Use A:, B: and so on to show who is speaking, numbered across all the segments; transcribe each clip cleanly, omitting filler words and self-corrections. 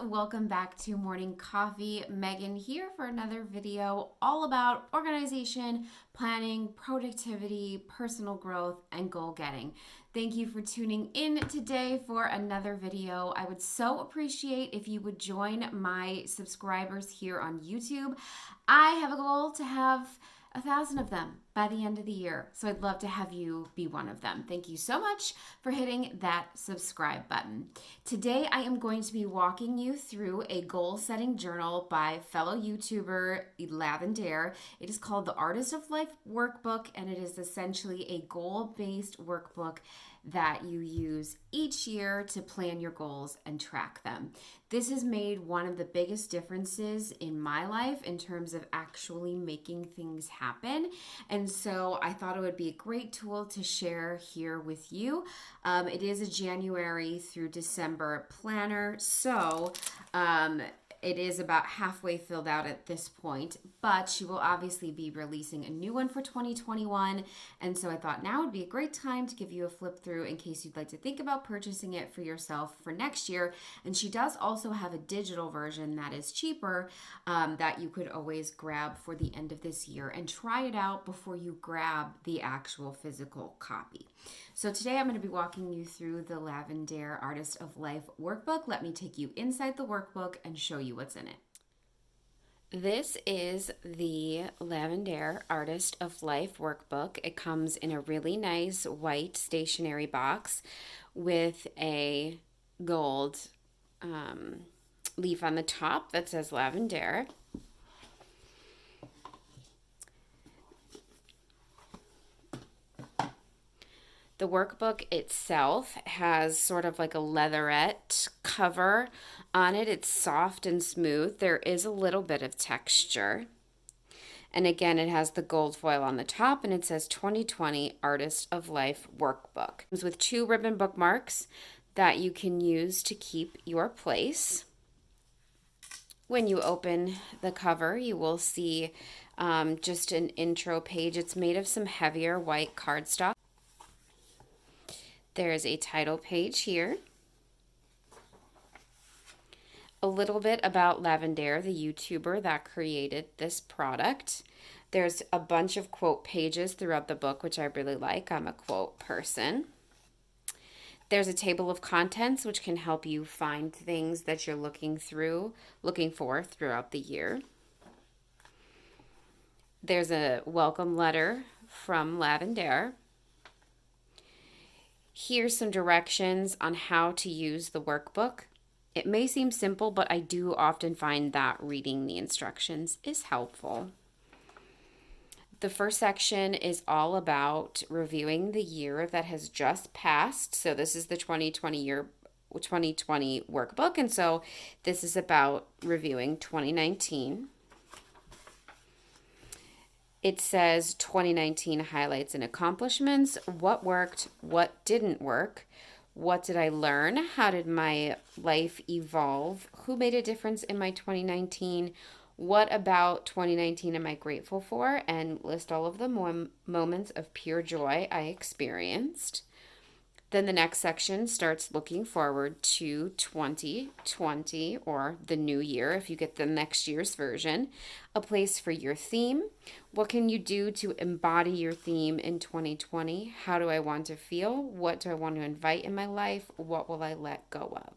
A: welcome back to Morning Coffee. Megan here for another video all about organization, planning, productivity, personal growth, and goal getting. Thank you for tuning in today for another video. I would so appreciate if you would join my subscribers here on YouTube. I have a goal to have 1,000 of them by the end of the year. So I'd love to have you be one of them. Thank you so much for hitting that subscribe button. Today I am going to be walking you through a goal setting journal by fellow YouTuber Lavendaire. It is called the Artist of Life Workbook, and it is essentially a goal-based workbook that you use each year to plan your goals and track them. This has made one of the biggest differences in my life in terms of actually making things happen. And so I thought it would be a great tool to share here with you. It is a January through December planner. So it is about halfway filled out at this point, but she will obviously be releasing a new one for 2021. And so I thought now would be a great time to give you a flip through in case you'd like to think about purchasing it for yourself for next year. And she does also have a digital version that is cheaper that you could always grab for the end of this year and try it out before you grab the actual physical copy. So today I'm going to be walking you through the Lavendaire Artist of Life Workbook. Let me take you inside the workbook and show you what's in it. This is the Lavendaire Artist of Life Workbook. It comes in a really nice white stationery box with a gold leaf on the top that says Lavendaire. The workbook itself has sort of like a leatherette cover on it. It's soft and smooth. There is a little bit of texture. And again, it has the gold foil on the top and it says 2020 Artist of Life Workbook. It comes with 2 ribbon bookmarks that you can use to keep your place. When you open the cover, you will see just an intro page. It's made of some heavier white cardstock. There's a title page here. A little bit about Lavendaire, the YouTuber that created this product. There's a bunch of quote pages throughout the book, which I really like. I'm a quote person. There's a table of contents, which can help you find things that you're looking for throughout the year. There's a welcome letter from Lavendaire. Here's some directions on how to use the workbook. It may seem simple, but I do often find that reading the instructions is helpful. The first section is all about reviewing the year that has just passed. So this is the 2020 workbook, and so this is about reviewing 2019. It says 2019 highlights and accomplishments. What worked? What didn't work? What did I learn? How did my life evolve? Who made a difference in my 2019? What about 2019 am I grateful for? And list all of the moments of pure joy I experienced. Then the next section starts looking forward to 2020 or the new year if you get the next year's version. A place for your theme. What can you do to embody your theme in 2020? How do I want to feel? What do I want to invite in my life? What will I let go of?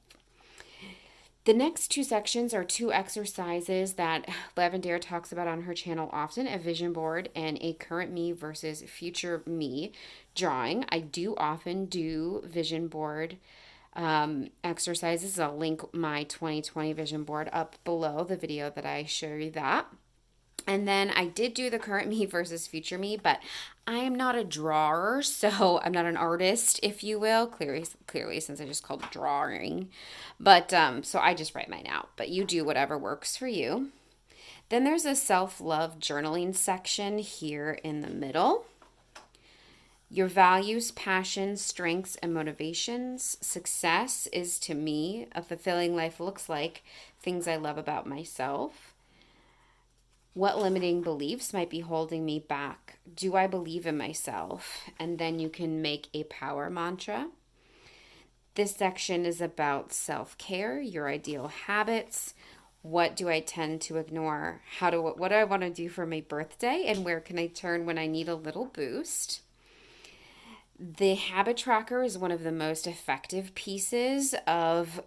A: The next 2 sections are 2 exercises that Lavendaire talks about on her channel often, a vision board and a current me versus future me drawing. I do often do vision board exercises. I'll link my 2020 vision board up below the video that I show you that. And then I did do the current me versus future me, but I am not a drawer, so I'm not an artist, if you will, clearly since I just called it drawing. But so I just write mine out, but you do whatever works for you. Then there's a self-love journaling section here in the middle. Your values, passions, strengths, and motivations. Success is to me, a fulfilling life looks like things I love about myself. What limiting beliefs might be holding me back? Do I believe in myself? And then you can make a power mantra. This section is about self-care, your ideal habits. What do I tend to ignore? What do I want to do for my birthday? And where can I turn when I need a little boost? The habit tracker is one of the most effective pieces of,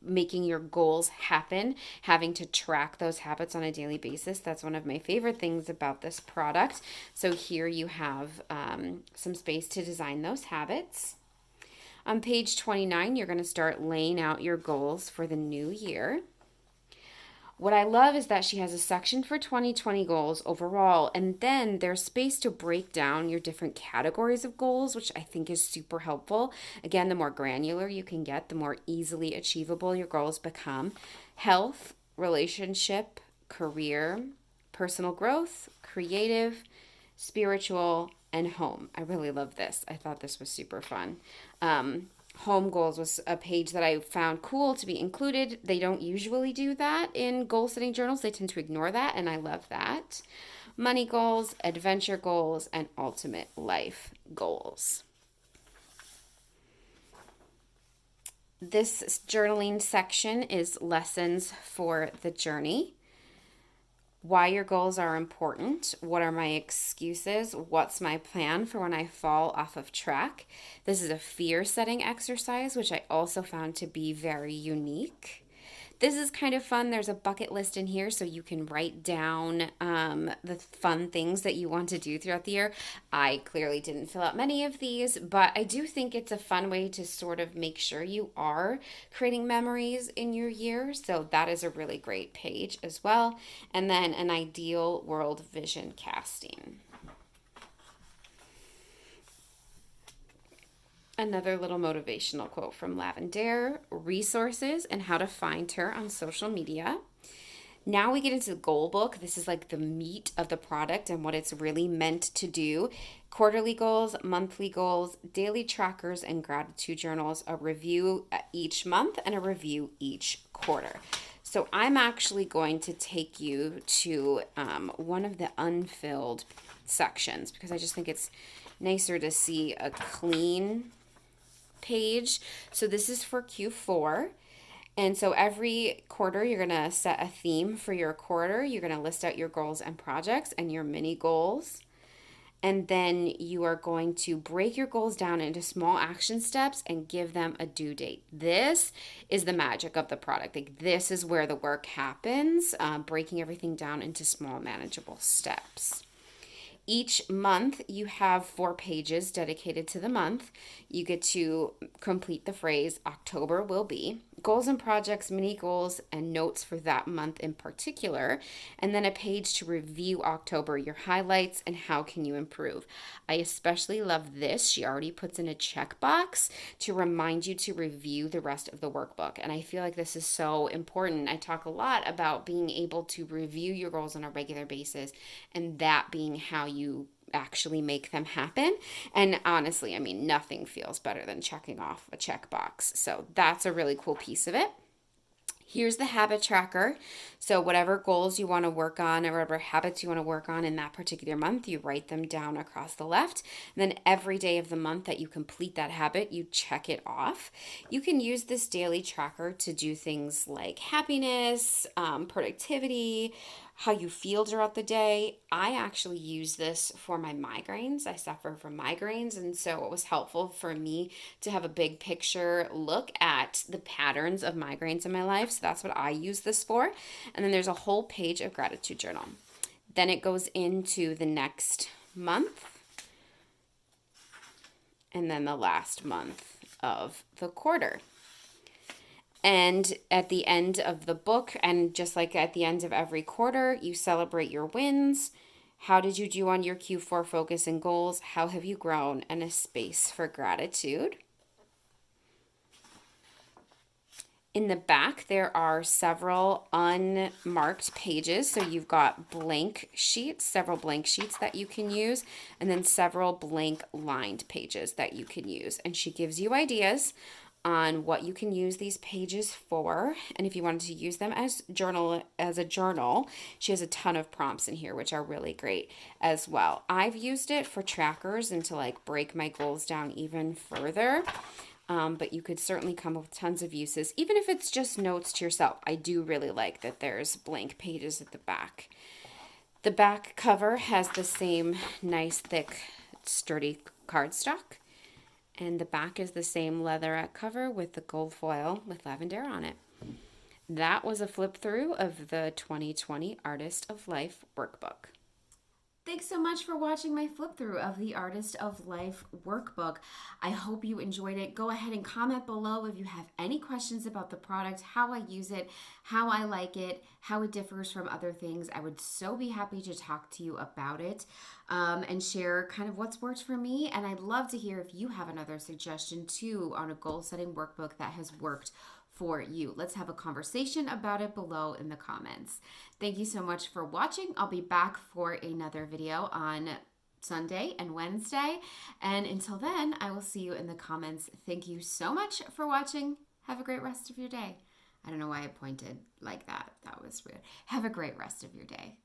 A: making your goals happen, having to track those habits on a daily basis. That's one of my favorite things about this product. So here you have some space to design those habits. On page 29, you're going to start laying out your goals for the new year. What I love is that she has a section for 2020 goals overall, and then there's space to break down your different categories of goals, which I think is super helpful. Again, the more granular you can get, the more easily achievable your goals become. Health, relationship, career, personal growth, creative, spiritual, and home. I really love this. I thought this was super fun. Home goals was a page that I found cool to be included. They don't usually do that in goal setting journals. They tend to ignore that, and I love that. Money goals, adventure goals, and ultimate life goals. This journaling section is lessons for the journey. Why your goals are important. What are my excuses? What's my plan for when I fall off of track? This is a fear setting exercise, which I also found to be very unique. This is kind of fun. There's a bucket list in here so you can write down the fun things that you want to do throughout the year. I clearly didn't fill out many of these, but I do think it's a fun way to sort of make sure you are creating memories in your year. So that is a really great page as well. And then an ideal world vision casting. Another little motivational quote from Lavendaire, resources and how to find her on social media. Now we get into the goal book. This is like the meat of the product and what it's really meant to do. Quarterly goals, monthly goals, daily trackers, and gratitude journals, a review each month and a review each quarter. So I'm actually going to take you to one of the unfilled sections because I just think it's nicer to see a clean page. So this is for Q4. And so every quarter, you're going to set a theme for your quarter. You're going to list out your goals and projects and your mini goals. And then you are going to break your goals down into small action steps and give them a due date. This is the magic of the product. Like, this is where the work happens, breaking everything down into small, manageable steps. Each month, you have 4 pages dedicated to the month. You get to complete the phrase, October will be, goals and projects, mini goals, and notes for that month in particular, and then a page to review October, your highlights, and how can you improve. I especially love this. She already puts in a checkbox to remind you to review the rest of the workbook, and I feel like this is so important. I talk a lot about being able to review your goals on a regular basis, and that being how you actually make them happen. And honestly, I mean, nothing feels better than checking off a checkbox. So that's a really cool piece of it. Here's the habit tracker. So whatever goals you want to work on or whatever habits you want to work on in that particular month, you write them down across the left. And then every day of the month that you complete that habit, you check it off. You can use this daily tracker to do things like happiness, productivity, how you feel throughout the day. I actually use this for my migraines. I suffer from migraines, and so it was helpful for me to have a big picture look at the patterns of migraines in my life. So that's what I use this for. And then there's a whole page of gratitude journal. Then it goes into the next month, and then the last month of the quarter. And at the end of the book, and just like at the end of every quarter, you celebrate your wins. How did you do on your Q4 focus and goals? How have you grown? And a space for gratitude. In the back, there are several unmarked pages. So you've got blank sheets, several blank sheets that you can use, and then several blank lined pages that you can use. And she gives you ideas on what you can use these pages for, and if you wanted to use them as a journal, she has a ton of prompts in here, which are really great as well. I've used it for trackers and to like break my goals down even further. but you could certainly come up with tons of uses, even if it's just notes to yourself. I do really like that there's blank pages at the back. The back cover has the same nice, thick, sturdy cardstock. And the back is the same leatherette cover with the gold foil with Lavendaire on it. That was a flip through of the 2020 Artist of Life Workbook. Thanks so much for watching my flip through of the Artist of Life Workbook. I hope you enjoyed it. Go ahead and comment below if you have any questions about the product, how I use it, how I like it, how it differs from other things. I would so be happy to talk to you about it and share kind of what's worked for me. And I'd love to hear if you have another suggestion too on a goal setting workbook that has worked for you. Let's have a conversation about it below in the comments. Thank you so much for watching. I'll be back for another video on Sunday and Wednesday. And until then, I will see you in the comments. Thank you so much for watching. Have a great rest of your day. I don't know why I pointed like that. That was weird. Have a great rest of your day.